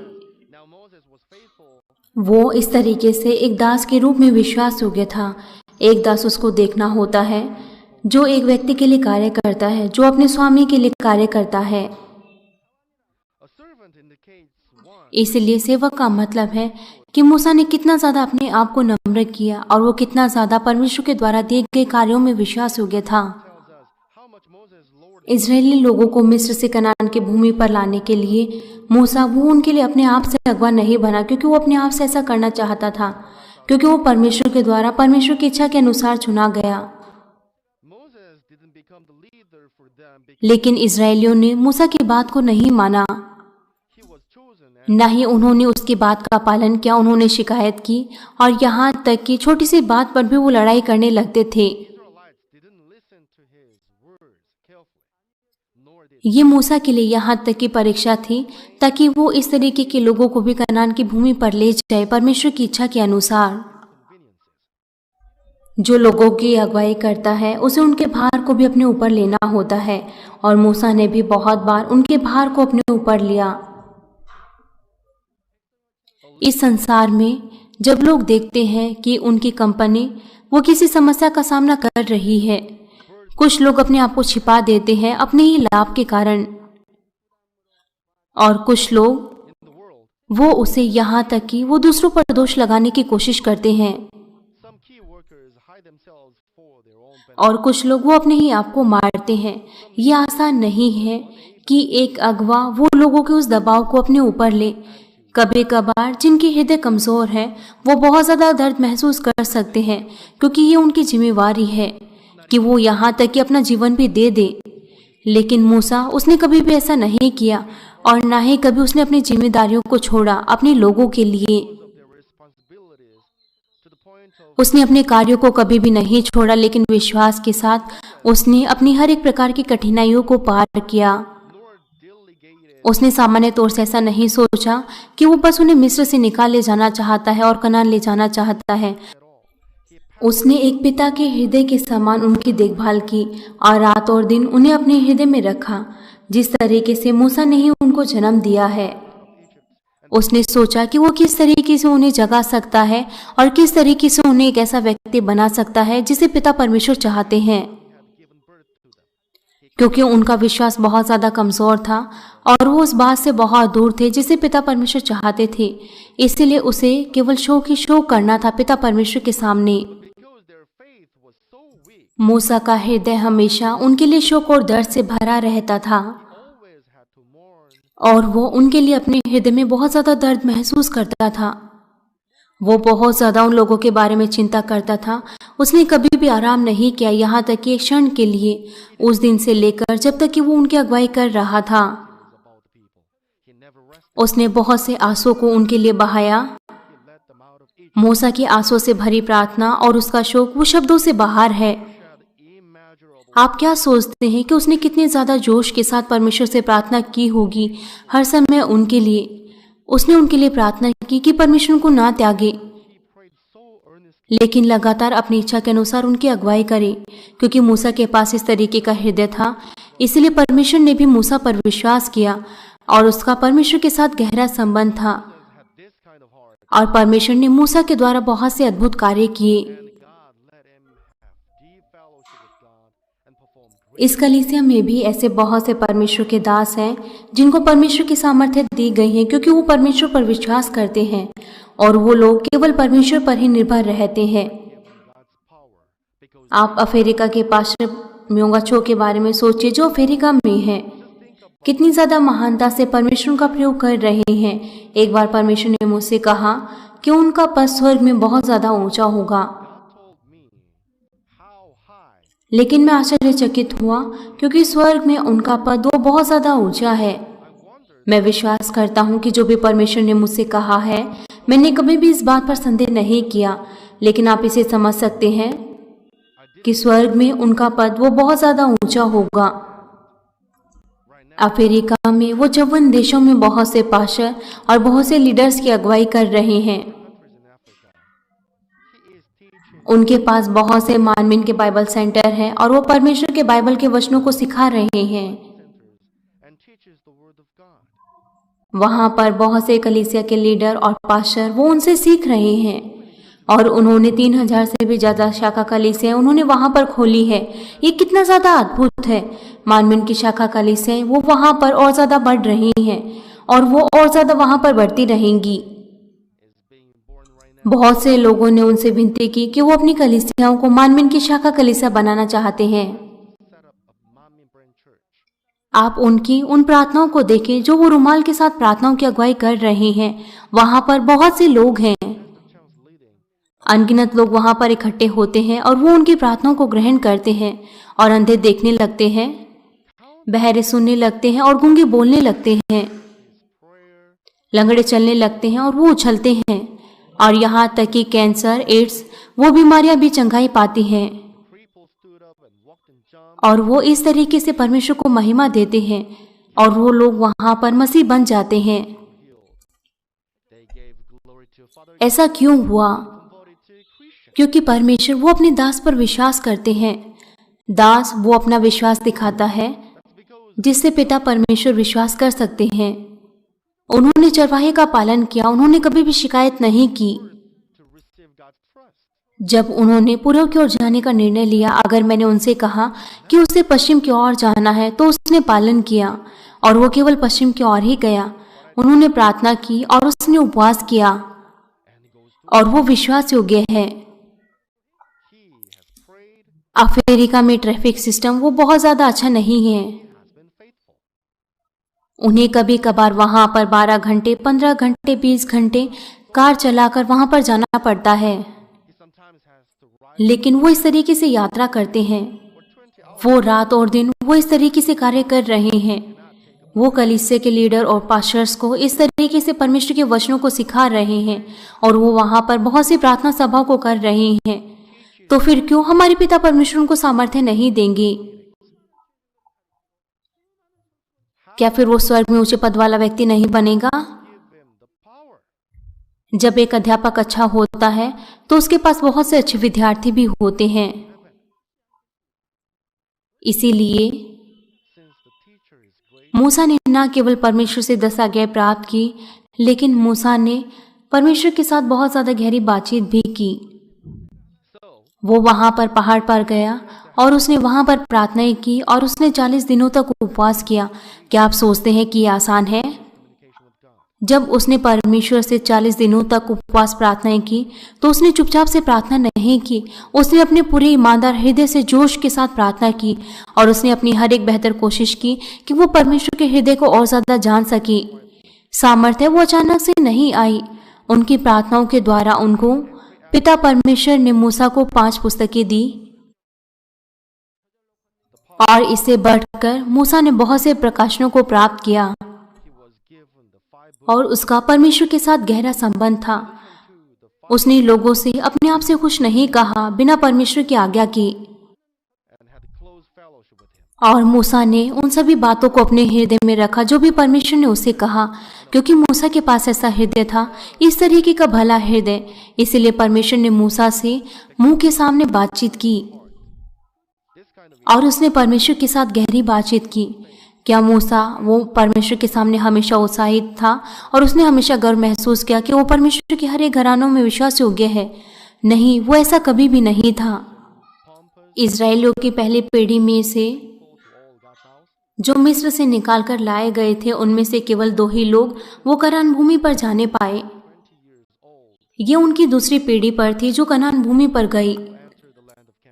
वो इस तरीके से एक दास के रूप में विश्वास योग्य था। एक दास उसको देखना होता है जो एक व्यक्ति के लिए कार्य करता है, जो अपने स्वामी के लिए कार्य करता है। इसलिए सेवक का मतलब है कि मूसा ने कितना ज्यादा अपने आप को नम्र किया और वो कितना ज्यादा परमेश्वर के द्वारा दिए गए कार्यों में विश्वास योग्य था। इजरायली लोगों को मिस्र से कनान की भूमि पर लाने के लिए मूसा वो उनके लिए अपने आप से अगवा नहीं बना, क्योंकि वो अपने आप से ऐसा करना चाहता था, क्योंकि वो परमेश्वर के द्वारा परमेश्वर की इच्छा के अनुसार चुना गया। लेकिन इजरायलियों ने मूसा की बात को नहीं माना, न ही उन्होंने उसकी बात का पालन किया। उन्होंने शिकायत की और यहाँ तक कि छोटी सी बात पर भी वो लड़ाई करने लगते थे। ये मूसा के लिए यहाँ तक की परीक्षा थी ताकि वो इस तरीके के लोगों को भी कनान की भूमि पर ले जाए परमेश्वर की इच्छा के अनुसार। जो लोगों की अगुवाई करता है उसे उनके भार को भी अपने ऊपर लेना होता है, और मूसा ने भी बहुत बार उनके भार को अपने ऊपर लिया। इस संसार में जब लोग देखते हैं कि उनकी कंपनी वो किसी समस्या का सामना कर रही है, कुछ लोग अपने आप को छिपा देते हैं अपने ही लाभ के कारण, और कुछ लोग वो उसे यहाँ तक कि वो दूसरों पर दोष लगाने की कोशिश करते हैं, और कुछ लोग वो अपने ही आप को मारते हैं। ये आसान नहीं है कि एक अगवा वो लोगों के उस दबाव को अपने ऊपर ले। कभी कभार जिनके हृदय कमजोर है वो बहुत ज्यादा दर्द महसूस कर सकते हैं, क्योंकि ये उनकी जिम्मेवारी है कि वो यहाँ तक कि अपना जीवन भी दे दे। लेकिन मूसा उसने कभी भी ऐसा नहीं किया, और ना ही कभी उसने अपनी जिम्मेदारियों को छोड़ा अपने लोगों के लिए। उसने अपने कार्यों को कभी भी नहीं छोड़ा, लेकिन विश्वास के साथ उसने अपनी हर एक प्रकार की कठिनाइयों को पार किया। उसने सामान्य तौर से ऐसा नहीं सोचा कि वो बस उन्हें मिस्र से निकाल ले जाना चाहता है और कनान ले जाना चाहता है। उसने एक पिता के हृदय के समान उनकी देखभाल की और रात और दिन उन्हें अपने हृदय में रखा, जिस तरीके से मूसा ने ही उनको जन्म दिया है। उसने सोचा कि वो किस तरीके से उन्हें जगा सकता है और किस तरीके से उन्हें एक ऐसा व्यक्ति बना सकता है जिसे पिता परमेश्वर चाहते हैं, क्योंकि उनका विश्वास बहुत ज्यादा कमजोर था और वो उस बात से बहुत दूर थे जिसे पिता परमेश्वर चाहते थे। इसलिए उसे केवल शो की शो करना था पिता परमेश्वर के सामने। मूसा का हृदय हमेशा उनके लिए शोक और दर्द से भरा रहता था, और वो उनके लिए अपने हृदय में बहुत ज्यादा दर्द महसूस करता था। वो बहुत ज्यादा उन लोगों के बारे में चिंता करता था। उसने कभी भी आराम नहीं किया, यहाँ तक कि एक क्षण के लिए, उस दिन से लेकर जब तक कि वो उनकी अगुवाई कर रहा था। उसने बहुत से आंसू को उनके लिए बहाया। मूसा की आंसू से भरी प्रार्थना और उसका शोक वो शब्दों से बाहर है। आप क्या सोचते हैं कि उसने कितने ज्यादा जोश के साथ परमेश्वर से प्रार्थना की होगी हर समय उनके लिए। उसने उनके लिए प्रार्थना की कि परमेश्वर को ना त्यागे, लेकिन लगातार अपनी इच्छा के अनुसार उनकी अगुवाई करे, क्योंकि मूसा के पास इस तरीके का हृदय था। इसलिए परमेश्वर ने भी मूसा पर विश्वास किया और उसका परमेश्वर के साथ गहरा संबंध था, और परमेश्वर ने मूसा के द्वारा बहुत से अद्भुत कार्य किए। इस कलीसिया में भी ऐसे बहुत से परमेश्वर के दास हैं जिनको परमेश्वर की सामर्थ्य दी गई है, क्योंकि वो परमेश्वर पर विश्वास करते हैं, और वो लोग केवल परमेश्वर पर ही निर्भर रहते हैं। आप अफ्रीका के पास्टर म्योंगा चो के बारे में सोचिए, जो अफ्रीका में है। कितनी ज्यादा महानता से परमेश्वर का प्रयोग कर रहे हैं। एक बार परमेश्वर ने मुझसे कहा कि उनका पद स्वर्ग में बहुत ज्यादा ऊंचा होगा, लेकिन मैं आश्चर्यचकित हुआ क्योंकि स्वर्ग में उनका पद वो बहुत ज्यादा ऊंचा है। मैं विश्वास करता हूँ कि जो भी परमेश्वर ने मुझसे कहा है, मैंने कभी भी इस बात पर संदेह नहीं किया, लेकिन आप इसे समझ सकते हैं कि स्वर्ग में उनका पद वो बहुत ज्यादा ऊंचा होगा। अफ्रीका में वो 54 देशों में बहुत से पास्टर और बहुत से लीडर्स की अगुवाई कर रहे हैं। उनके पास बहुत से मानवीन के बाइबल सेंटर हैं और वो परमेश्वर के बाइबल के वचनों को सिखा रहे हैं। वहां पर बहुत से कलीसिया के लीडर और पास्टर वो उनसे सीख रहे हैं और उन्होंने 3000 से भी ज्यादा शाखा कलीसियाएं उन्होंने वहां पर खोली है। ये कितना ज्यादा अद्भुत है। मानवीन की शाखा कलीसियाएं वो वहां पर और ज्यादा बढ़ रही हैं और वो और ज्यादा वहां पर बढ़ती रहेंगी। बहुत से लोगों ने उनसे विनती की कि वो अपनी कलीसियाओं को मानवीन की शाखा कलीसिया बनाना चाहते हैं। आप उनकी उन प्रार्थनाओं को देखें जो वो रुमाल के साथ प्रार्थनाओं की अगुवाई कर रहे हैं। वहां पर बहुत से लोग हैं, अनगिनत लोग वहां पर इकट्ठे होते हैं और वो उनकी प्रार्थनाओं को ग्रहण करते हैं और अंधे देखने लगते हैं, बहरे सुनने लगते हैं और गूंगे बोलने लगते हैं, लंगड़े चलने लगते हैं और वो उछलते हैं, और यहाँ तक कि कैंसर, एड्स वो बीमारियां भी चंगाई पाती हैं। और वो इस तरीके से परमेश्वर को महिमा देते हैं और वो लोग वहां पर मसीह बन जाते हैं। ऐसा क्यों हुआ? क्योंकि परमेश्वर वो अपने दास पर विश्वास करते हैं। दास वो अपना विश्वास दिखाता है जिससे पिता परमेश्वर विश्वास कर सकते हैं। उन्होंने चरवाहे का पालन किया, उन्होंने कभी भी शिकायत नहीं की। जब उन्होंने पूर्व की ओर जाने का निर्णय लिया, अगर मैंने उनसे कहा कि उसे पश्चिम की ओर जाना है तो उसने पालन किया और वो केवल पश्चिम की ओर ही गया। उन्होंने प्रार्थना की और उसने उपवास किया और वो विश्वास योग्य है। अफ्रीका में ट्रैफिक सिस्टम वो बहुत ज्यादा अच्छा नहीं है। उन्हें कभी कभार वहां पर 12 घंटे, 15 घंटे, 20 घंटे कार चलाकर वहां पर जाना पड़ता है, लेकिन वो इस तरीके से यात्रा करते हैं। वो रात और दिन वो इस तरीके से कार्य कर रहे हैं। वो कलीसिया के लीडर और पास्टर्स को इस तरीके से परमेश्वर के वचनों को सिखा रहे हैं और वो वहां पर बहुत सी प्रार्थना सभाओं को कर रहे हैं। तो फिर क्यों हमारे पिता परमेश्वर उनको सामर्थ्य नहीं देंगे? क्या फिर वो स्वर्ग में ऊंचे पद वाला व्यक्ति नहीं बनेगा? जब एक अध्यापक अच्छा होता है तो उसके पास बहुत से अच्छे विद्यार्थी भी होते हैं। इसीलिए मूसा ने न केवल परमेश्वर से 10 आज्ञाएं प्राप्त की, लेकिन मूसा ने परमेश्वर के साथ बहुत ज्यादा गहरी बातचीत भी की। वो वहां पर पहाड़ पर गया और उसने वहां पर प्रार्थनाएं की और उसने 40 दिनों तक उपवास किया। क्या आप सोचते हैं कि यह आसान है? जब उसने परमेश्वर से 40 दिनों तक उपवास प्रार्थनाएं की तो उसने चुपचाप से प्रार्थना नहीं की। उसने अपने पूरे ईमानदार हृदय से जोश के साथ प्रार्थना की और उसने अपनी हर एक बेहतर कोशिश की कि वो परमेश्वर के हृदय को और ज्यादा जान सके। सामर्थ्य वो अचानक से नहीं आई। उनकी प्रार्थनाओं के द्वारा उनको पिता परमेश्वर ने मूसा को 5 पुस्तकें दी और इससे बढ़कर मूसा ने बहुत से प्रकाशनों को प्राप्त किया और उसका परमेश्वर के साथ गहरा संबंध था। उसने लोगों से अपने आप से कुछ नहीं कहा बिना परमेश्वर की आज्ञा की, और मूसा ने उन सभी बातों को अपने हृदय में रखा जो भी परमेश्वर ने उसे कहा, क्योंकि मूसा के पास ऐसा हृदय था, इस तरीके का भला हृदय। इसलिए परमेश्वर ने मूसा से मुंह के सामने बातचीत की और उसने परमेश्वर के साथ गहरी बातचीत की। क्या मूसा वो परमेश्वर के सामने हमेशा उत्साहित था और उसने हमेशा गर्व महसूस किया कि वो परमेश्वर के हर एक घरानों में विश्वास योग्य है? नहीं, वो ऐसा कभी भी नहीं था। इजरायलियों की पहली पीढ़ी में से जो मिस्र से निकाल कर लाए गए थे, उनमें से केवल 2 ही लोग वो कनान भूमि पर जाने पाए। ये उनकी दूसरी पीढ़ी पर थी जो कनान भूमि पर गई।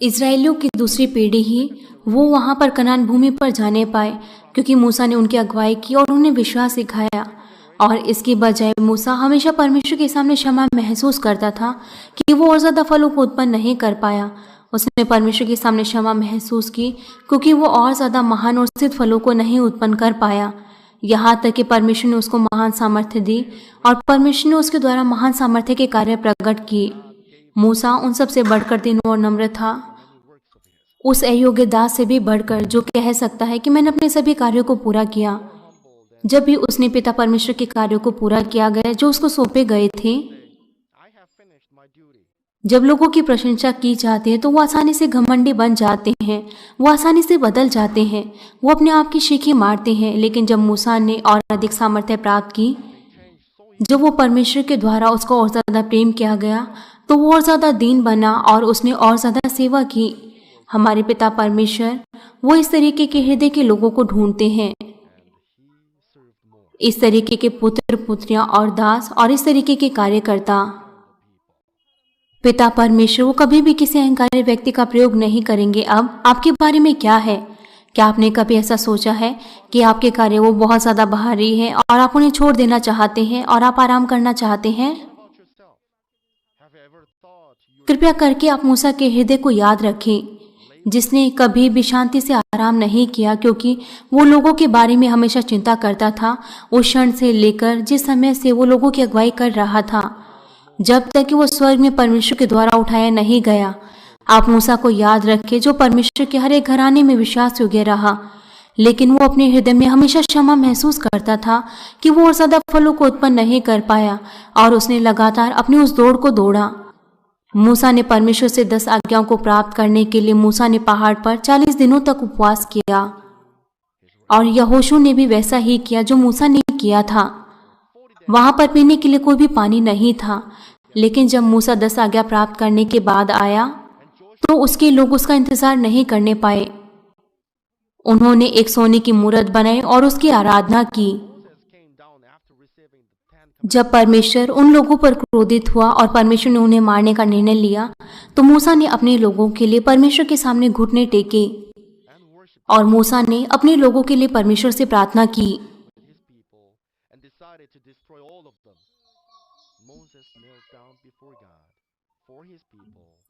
इजरायलियों की दूसरी पीढ़ी ही वो वहां पर कनान भूमि पर जाने पाए, क्योंकि मूसा ने उनकी अगुवाई की और उन्हें विश्वास सिखाया। और इसकी बजाय मूसा हमेशा परमेश्वर के सामने क्षमा महसूस करता था कि वो और ज़्यादा फलों को उत्पन्न नहीं कर पाया। उसने परमेश्वर के सामने क्षमा महसूस की क्योंकि वो और ज़्यादा महान और सिद्ध फलों को नहीं उत्पन्न कर पाया। यहाँ तक कि परमेश्वर ने उसको महान सामर्थ्य दी और परमेश्वर ने उसके द्वारा महान सामर्थ्य के कार्य प्रकट किए। मूसा उन सबसे बढ़कर दीनू और नम्र था, उस अयोग्य दास से भी बढ़कर जो कह सकता है कि मैंने अपने सभी कार्यों को पूरा किया। जब भी उसने पिता परमेश्वर के कार्यों को पूरा किया गया जो उसको सौंपे गए थे, जब लोगों की प्रशंसा की जाती है तो वो आसानी से घमंडी बन जाते हैं, वो आसानी से बदल जाते हैं, वो अपने आप की शीखें मारते हैं। लेकिन जब मूसा ने और अधिक सामर्थ्य प्राप्त की, जब वो परमेश्वर के द्वारा उसको और ज़्यादा प्रेम किया गया, तो वो और ज़्यादा दीन बना और उसने और ज़्यादा सेवा की। हमारे पिता परमेश्वर वो इस तरीके के हृदय के लोगों को ढूंढते हैं, इस तरीके के पुत्र पुत्रियां और दास और इस तरीके के कार्यकर्ता। पिता परमेश्वर वो कभी भी किसी अहंकारी व्यक्ति का प्रयोग नहीं करेंगे। अब आपके बारे में क्या है? क्या आपने कभी ऐसा सोचा है कि आपके कार्य वो बहुत ज़्यादा भारी है और आप उन्हें छोड़ देना चाहते हैं और आप आराम करना चाहते हैं? कृपया करके आप मूसा के हृदय को याद रखें, जिसने कभी भी शांति से आराम नहीं किया, क्योंकि वो लोगों के बारे में हमेशा चिंता करता था। उस क्षण से लेकर जिस समय से वो लोगों की अगुवाई कर रहा था, जब तक कि वो स्वर्ग में परमेश्वर के द्वारा उठाया नहीं गया। आप मूसा को याद रखें, जो परमेश्वर के हर एक घराने में विश्वास योग्य रहा, लेकिन वो अपने हृदय में हमेशा क्षमा महसूस करता था कि वो और ज़्यादा फलों को उत्पन्न नहीं कर पाया और उसने लगातार अपनी उस दौड़ को दौड़ा। मूसा ने परमेश्वर से 10 आज्ञाओं को प्राप्त करने के लिए मूसा ने पहाड़ पर 40 दिनों तक उपवास किया और यहोशू ने भी वैसा ही किया जो मूसा ने किया था। वहां पर पीने के लिए कोई भी पानी नहीं था, लेकिन जब मूसा 10 आज्ञा प्राप्त करने के बाद आया तो उसके लोग उसका इंतजार नहीं करने पाए। उन्होंने एक सोने की मूर्त बनाई और उसकी आराधना की। जब परमेश्वर उन लोगों पर क्रोधित हुआ और परमेश्वर ने उन्हें मारने का निर्णय लिया, तो मूसा ने अपने लोगों के लिए परमेश्वर के सामने घुटने टेके और मूसा ने अपने लोगों के लिए परमेश्वर से प्रार्थना की।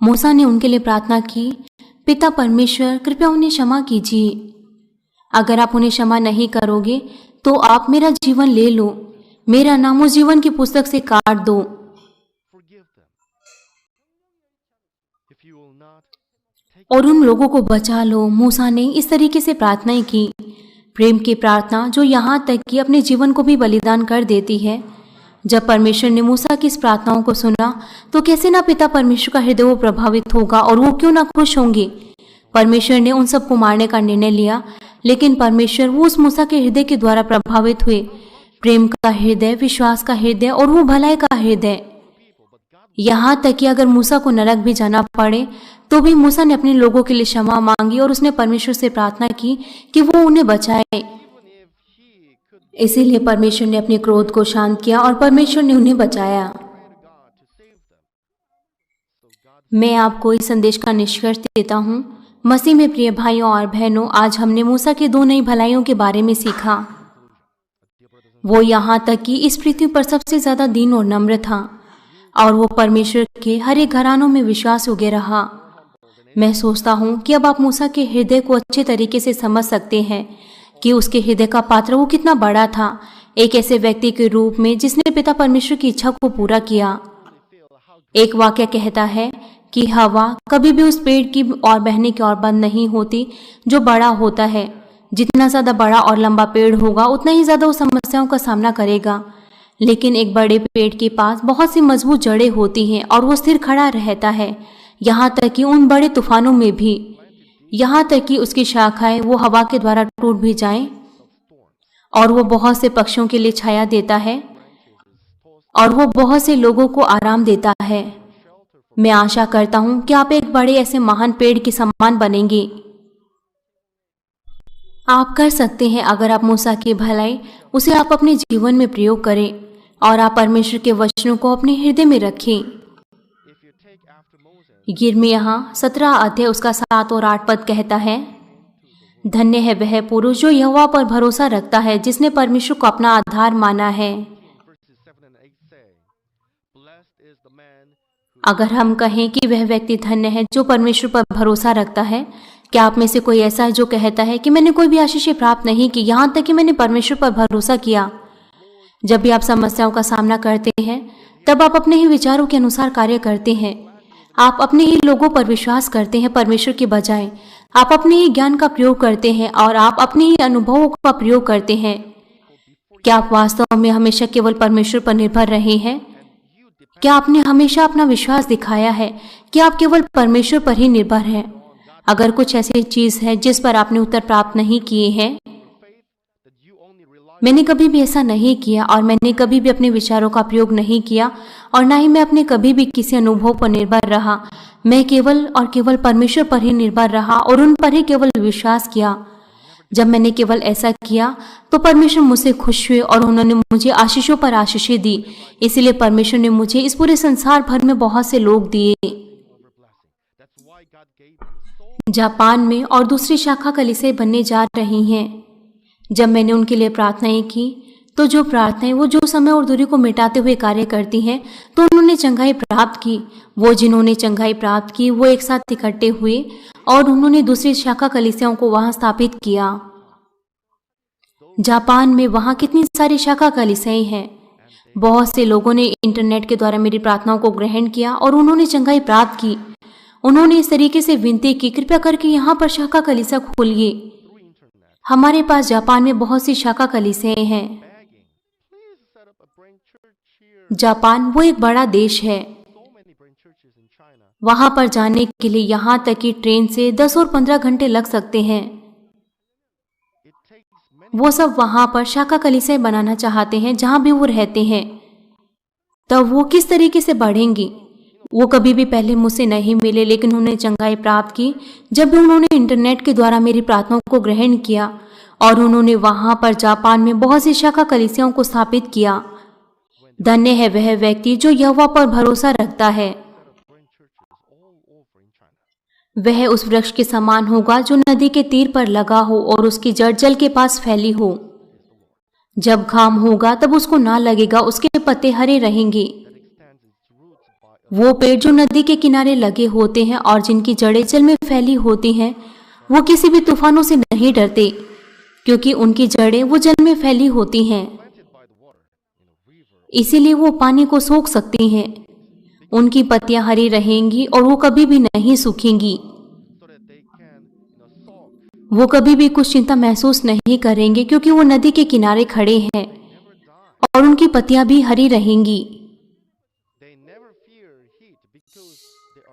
मूसा ने उनके लिए प्रार्थना की, पिता परमेश्वर कृपया उन्हें क्षमा कीजिए। अगर आप उन्हें क्षमा नहीं करोगे तो आप मेरा जीवन ले लो, मेरा नाम उस जीवन की पुस्तक से काट दो। और उन लोगों को बचा लो। मूसा ने इस तरीके से प्रार्थनाएं की, प्रेम की प्रार्थना जो यहाँ तक कि अपने जीवन को भी बलिदान कर देती है। जब परमेश्वर ने मूसा की इस प्रार्थनाओं को सुना तो कैसे ना पिता परमेश्वर का हृदय वो प्रभावित होगा और वो क्यों ना खुश होंगे। परमेश्वर ने उन सबको मारने का निर्णय लिया, लेकिन परमेश्वर वो उस मूसा के हृदय के द्वारा प्रभावित हुए, प्रेम का हृदय, विश्वास का हृदय और वो भलाई का हृदय। यहाँ तक कि अगर मूसा को नरक भी जाना पड़े तो भी मूसा ने अपने लोगों के लिए क्षमा मांगी और उसने परमेश्वर से प्रार्थना की कि वो उन्हें बचाए। इसीलिए परमेश्वर ने अपने क्रोध को शांत किया और परमेश्वर ने उन्हें बचाया। मैं आपको इस संदेश का निष्कर्ष देता हूँ। मसीह में प्रिय भाइयों और बहनों, आज हमने मूसा के 2 नई भलाइयों के बारे में सीखा। वो यहाँ तक कि इस पृथ्वी पर सबसे ज्यादा दीन और नम्र था और वो परमेश्वर के हर एक घरानों में विश्वास योग्य रहा। मैं सोचता हूँ कि अब आप मूसा के हृदय को अच्छे तरीके से समझ सकते हैं कि उसके हृदय का पात्र वो कितना बड़ा था, एक ऐसे व्यक्ति के रूप में जिसने पिता परमेश्वर की इच्छा को पूरा किया। एक वाक्य कहता है कि हवा कभी भी उस पेड़ की ओर बहने की ओर बंद नहीं होती जो बड़ा होता है। जितना ज्यादा बड़ा और लंबा पेड़ होगा उतना ही ज्यादा वो समस्याओं का सामना करेगा, लेकिन एक बड़े पेड़ के पास बहुत सी मजबूत जड़ें होती हैं और वो स्थिर खड़ा रहता है, यहाँ तक कि उन बड़े तूफानों में भी, यहाँ तक कि उसकी शाखाएं वो हवा के द्वारा टूट भी जाएं। और वो बहुत से पक्षियों के लिए छाया देता है और वो बहुत से लोगों को आराम देता है। मैं आशा करता हूँ कि आप एक बड़े ऐसे महान पेड़ के समान बनेंगे। आप कर सकते हैं अगर आप मूसा की भलाई उसे आप अपने जीवन में प्रयोग करें और आप परमेश्वर के वचनों को अपने हृदय में रखें। यिर्मयाह 17 अध्याय उसका 7 और 8 पद कहता है, धन्य है वह पुरुष जो यहोवा पर भरोसा रखता है, जिसने परमेश्वर को अपना आधार माना है। अगर हम कहें कि वह व्यक्ति धन्य है जो परमेश्वर पर भरोसा रखता है, क्या आप में से कोई ऐसा है जो कहता है कि मैंने कोई भी आशीष प्राप्त नहीं की, यहाँ तक कि मैंने परमेश्वर पर भरोसा किया? जब भी आप समस्याओं का सामना करते हैं, तब आप अपने ही विचारों के अनुसार कार्य करते हैं। आप अपने ही लोगों पर विश्वास करते हैं परमेश्वर के बजाय। आप अपने ही ज्ञान का प्रयोग करते हैं और आप अपने ही अनुभवों का प्रयोग करते हैं। क्या आप वास्तव में हमेशा केवल परमेश्वर पर निर्भर रहे हैं? क्या आपने हमेशा अपना विश्वास दिखाया है कि आप केवल परमेश्वर पर ही निर्भर हैं? अगर कुछ ऐसी चीज है जिस पर आपने उत्तर प्राप्त नहीं किए हैं, मैंने कभी भी ऐसा नहीं किया और मैंने कभी भी अपने विचारों का प्रयोग नहीं किया और ना ही मैं अपने कभी भी किसी अनुभव पर निर्भर रहा। मैं केवल और केवल परमेश्वर पर ही निर्भर रहा और उन पर ही केवल विश्वास किया। जब मैंने केवल ऐसा किया तो परमेश्वर मुझसे खुश हुए और उन्होंने मुझे आशीषों पर आशीषें दी। इसलिए परमेश्वर ने मुझे इस पूरे संसार भर में बहुत से लोग दिए। जापान में और दूसरी शाखा कलीसियाएं बनने जा रही हैं। जब मैंने उनके लिए प्रार्थनाएं की तो जो प्रार्थनाएं वो जो समय और दूरी को मिटाते हुए कार्य करती हैं, तो उन्होंने चंगाई प्राप्त की। वो जिन्होंने चंगाई प्राप्त की वो एक साथ इकट्ठे हुए और उन्होंने दूसरी शाखा कलीसियाओं को वहां स्थापित किया। जापान में वहां कितनी सारी शाखा कलीसियाएं हैं। बहुत से लोगों ने इंटरनेट के द्वारा मेरी प्रार्थनाओं को ग्रहण किया और उन्होंने चंगाई प्राप्त की। उन्होंने इस तरीके से विनती की, कृपया करके यहाँ पर शाखा कलीसिया खोलिए। हमारे पास जापान में बहुत सी शाखा कलीसियाएं हैं। जापान वो एक बड़ा देश है। वहां पर जाने के लिए यहाँ तक कि ट्रेन से 10 और 15 घंटे लग सकते हैं। वो सब वहां पर शाखा कलीसियाएं बनाना चाहते हैं जहां भी वो रहते हैं। तब वो किस तरीके से बढ़ेंगी? वो कभी भी पहले मुझसे नहीं मिले, लेकिन उन्हें चंगाई प्राप्त की जब भी उन्होंने इंटरनेट के द्वारा मेरी प्रार्थनाओं को ग्रहण किया और उन्होंने वहां पर जापान में बहुत सी शाखा कलीसियाओं को स्थापित किया। धन्य है वह व्यक्ति जो यहोवा पर भरोसा रखता है। वह उस वृक्ष के समान होगा जो नदी के तीर पर लगा हो और उसकी जड़ जल के पास फैली हो। जब घाम होगा तब उसको ना लगेगा, उसके पत्ते हरे रहेंगे। वो पेड़ जो नदी के किनारे लगे होते हैं और जिनकी जड़ें जल में फैली होती हैं, वो किसी भी तूफानों से नहीं डरते, क्योंकि उनकी जड़ें वो जल में फैली होती हैं। इसीलिए वो पानी को सोख सकती हैं। उनकी पत्तियां हरी रहेंगी और वो कभी भी नहीं सूखेंगी। वो कभी भी कुछ चिंता महसूस नहीं करेंगे, क्योंकि वो नदी के किनारे खड़े हैं और उनकी पत्तियां भी हरी रहेंगी।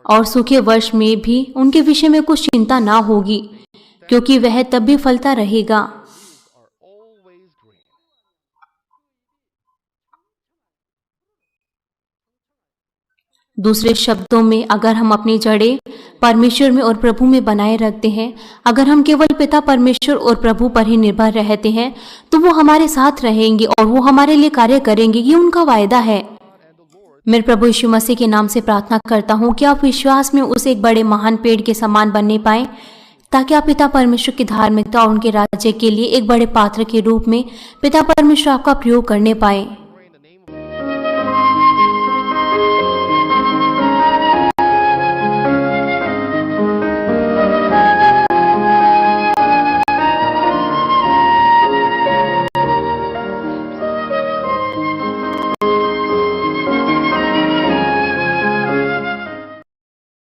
और सूखे वर्ष में भी उनके विषय में कुछ चिंता ना होगी, क्योंकि वह तब भी फलता रहेगा। दूसरे शब्दों में, अगर हम अपनी जड़ें परमेश्वर में और प्रभु में बनाए रखते हैं, अगर हम केवल पिता परमेश्वर और प्रभु पर ही निर्भर रहते हैं, तो वो हमारे साथ रहेंगे और वो हमारे लिए कार्य करेंगे। ये उनका वायदा है। मैं प्रभु यीशु मसीह के नाम से प्रार्थना करता हूँ कि आप विश्वास में उस एक बड़े महान पेड़ के समान बनने पाए, ताकि आप पिता परमेश्वर की धार्मिकता और उनके राज्य के लिए एक बड़े पात्र के रूप में पिता परमेश्वर आपका प्रयोग करने पाए।